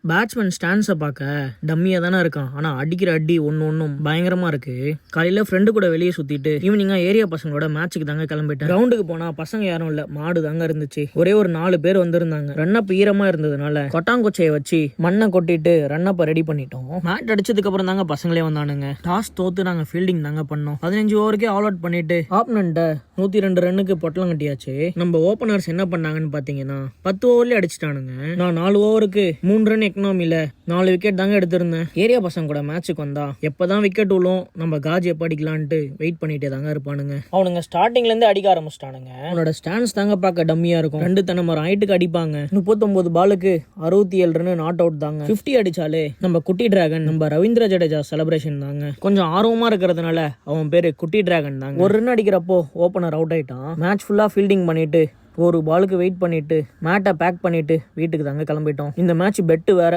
Batsman ஸ்டான்ஸை பார்க்க டம்மியாக தானே இருக்கான், ஆனால் அடிக்கிற அடி ஒன்றும் பயங்கரமாக இருக்கு. காலையில் ஃப்ரெண்டு கூட வெளியே சுற்றிட்டு ஈவினிங்காக ஏரியா பசங்களோட மேட்ச்சுக்கு தாங்க கிளம்பிட்டேன். கிரவுண்டுக்கு போனால் பசங்க யாரும் இல்லை, மாடு தாங்க இருந்துச்சு. ஒரே ஒரு 4 பேர் வந்திருந்தாங்க. ரன்னப் ஈரமாக இருந்ததுனால கொட்டாங்குச்சையை வச்சு மண்ணை கொட்டிட்டு ரன்னப்பை ரெடி பண்ணிட்டோம். மேட் அடிச்சதுக்கு அப்புறம் தாங்க பசங்களே வந்தானுங்க. டாஸ் தோத்து நாங்கள் ஃபீல்டிங் தாங்க பண்ணோம். 15 ஓவருக்கே ஆல் அவுட் பண்ணிட்டு ஆப்னண்ட்டை 102 ரன்னுக்கு பொட்டலம் கட்டியாச்சு. நம்ம ஓப்பனர்ஸ் என்ன பண்ணாங்கன்னு பார்த்தீங்கன்னா 10 ஓவர்லேயே அடிச்சிட்டானுங்க. நான் 4 ஓவருக்கு 3 ரன் எக்கனாமில 4 விக்கெட் தாங்க எடுத்திருந்தேன். ஏரியா பசங்க கூட மேட்சுக்கு வந்தா எப்பதான் விக்கெட் விழும், நம்ம காஜ் எப்ப அடிக்கலான்ட்டு வெயிட் பண்ணிட்டே தாங்க இருப்பானுங்க. அவனுங்க ஸ்டார்டிங்ல இருந்து அடிக்க ஆரம்பிச்சிட்டானுங்க. அவனோட ஸ்டான்ஸ் தாங்க பார்க்க டம்மியா இருக்கும். 2 தனமரம் ஹைட்டுக்கு அடிப்பாங்க. 39 பாலுக்கு 67 ரன் நாட் அவுட் தாங்க. 50 அடிச்சாலே நம்ம குட்டி டிராகன், நம்ம ரவீந்திர ஜடேஜா செலிப்ரேஷன் தாங்க. கொஞ்சம் ஆர்வமா இருக்கிறதுனால அவன் பேரு குட்டி டிராகன் தாங்க. ஒரு ரன் அடிக்கிறப்போ ஓபனர் அவுட் ஆயிட்டான். மேட்ச் ஃபுல்லா ஃபீல்டிங் பண்ணிட்டு ஒரு பாலுக்கு வெயிட் பண்ணிட்டு மேட்டை பேக் பண்ணிட்டு வீட்டுக்கு தாங்க கிளம்பிட்டோம். இந்த மேட்ச் பெட்டு வேற.